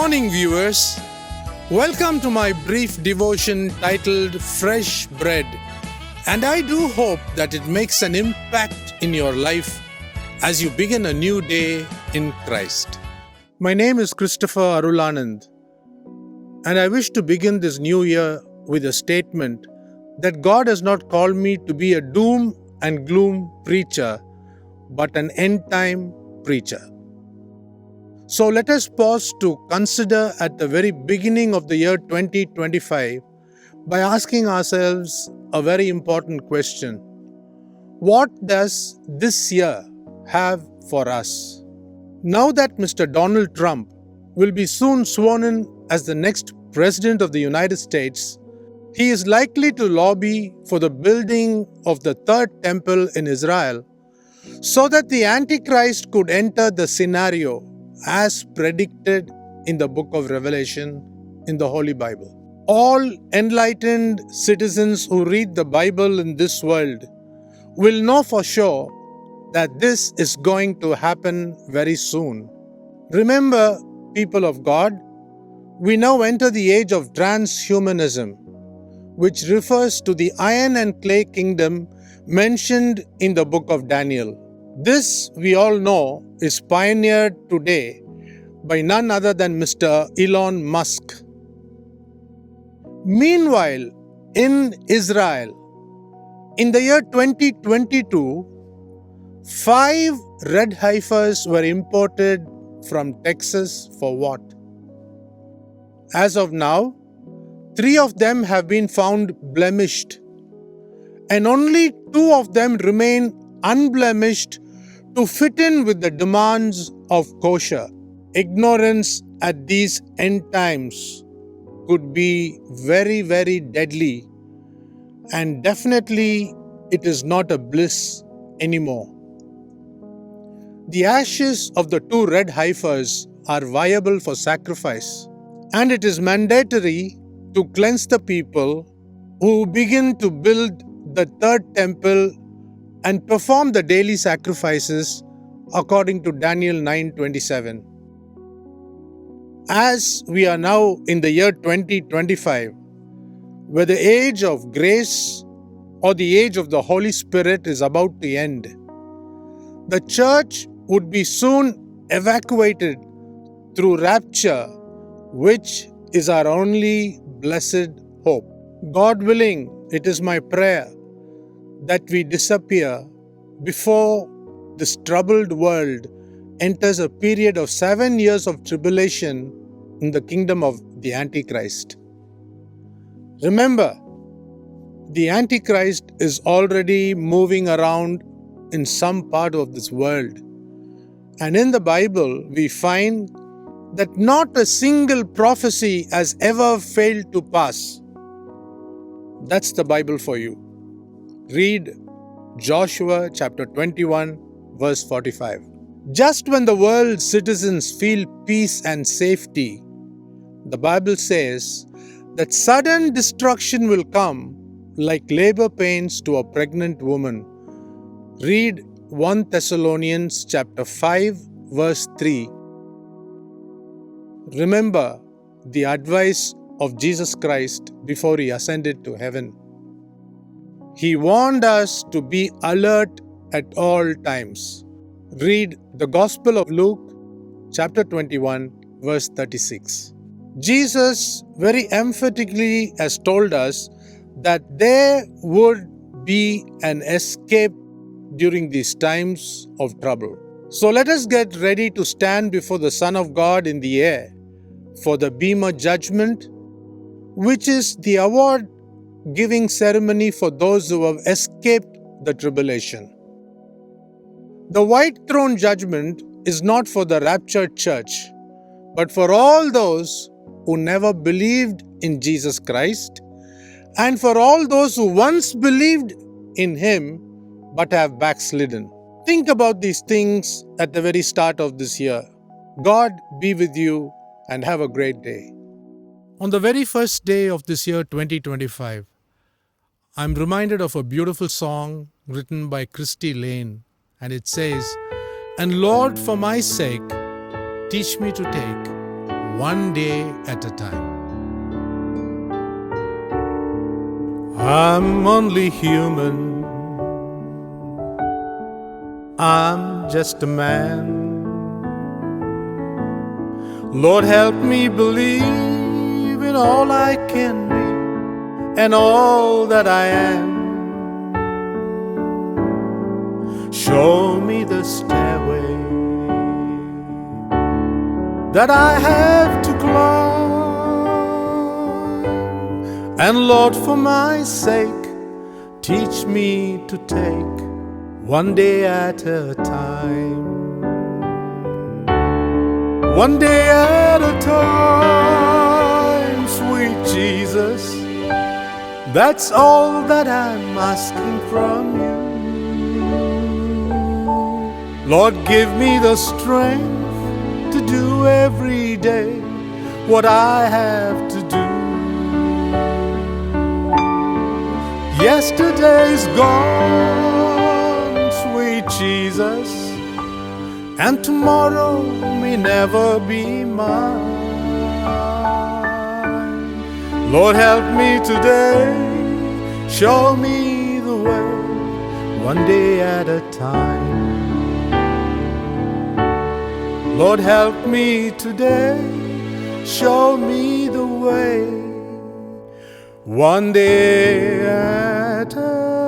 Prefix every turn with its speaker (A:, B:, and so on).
A: morning, viewers. Welcome to my brief devotion titled Fresh Bread. And I do hope that it makes an impact in your life as you begin a new day in Christ. My name is Christopher Arulanand, and I wish to begin this new year with a statement that God has not called me to be a doom and gloom preacher, but an end-time preacher. So let us pause to consider at the very beginning of the year 2025 by asking ourselves a very important question. What does this year have for us? Now that Mr. Donald Trump will be soon sworn in as the next President of the United States, he is likely to lobby for the building of the third temple in Israel so that the Antichrist could enter the scenario as predicted in the book of Revelation in the Holy Bible. All enlightened citizens who read the Bible in this world will know for sure that this is going to happen very soon. Remember, people of God, we now enter the age of transhumanism, which refers to the iron and clay kingdom mentioned in the book of Daniel. This, we all know, is pioneered today by none other than Mr. Elon Musk. Meanwhile, in Israel, in the year 2022, 5 red heifers were imported from Texas for what? As of now, 3 of them have been found blemished, and only 2 of them remain unblemished to fit in with the demands of kosher. Ignorance at these end times could be very, very deadly, and definitely it is not a bliss anymore. The ashes of the 2 red heifers are viable for sacrifice, and it is mandatory to cleanse the people who begin to build the third temple and perform the daily sacrifices according to Daniel 9:27. As we are now in the year 2025, where the age of grace or the age of the Holy Spirit is about to end, the church would be soon evacuated through rapture, which is our only blessed hope. God willing, it is my prayer that we disappear before this troubled world enters a period of 7 years of tribulation in the kingdom of the Antichrist. Remember, the Antichrist is already moving around in some part of this world. And in the Bible, we find that not a single prophecy has ever failed to pass. That's the Bible for you. Read Joshua chapter 21, verse 45. Just when the world's citizens feel peace and safety, the Bible says that sudden destruction will come like labor pains to a pregnant woman. Read 1 Thessalonians chapter 5, verse 3. Remember the advice of Jesus Christ before he ascended to heaven. He warned us to be alert at all times. Read the Gospel of Luke, chapter 21, verse 36. Jesus very emphatically has told us that there would be an escape during these times of trouble. So let us get ready to stand before the Son of God in the air for the Bema judgment, which is the award-giving ceremony for those who have escaped the tribulation. The white throne judgment is not for the raptured church, but for all those who never believed in Jesus Christ, and for all those who once believed in Him but have backslidden. Think about these things at the very start of this year. God be with you and have a great day. On the very first day of this year 2025, I'm reminded of a beautiful song written by Christy Lane, and it says, "And Lord, for my sake, teach me to take one day at a time. I'm only human. I'm just a man. Lord, help me believe in all I can be and all that I am. Show me the stairway that I have to climb. And Lord, for my sake, teach me to take one day at a time. One day at a time, sweet Jesus. That's all that I'm asking from you. Lord, give me the strength to do every day what I have to do. Yesterday's gone, sweet Jesus, and tomorrow may never be mine. Lord, help me today, show me the way, one day at a time. Lord, help me today, show me the way, one day at a time.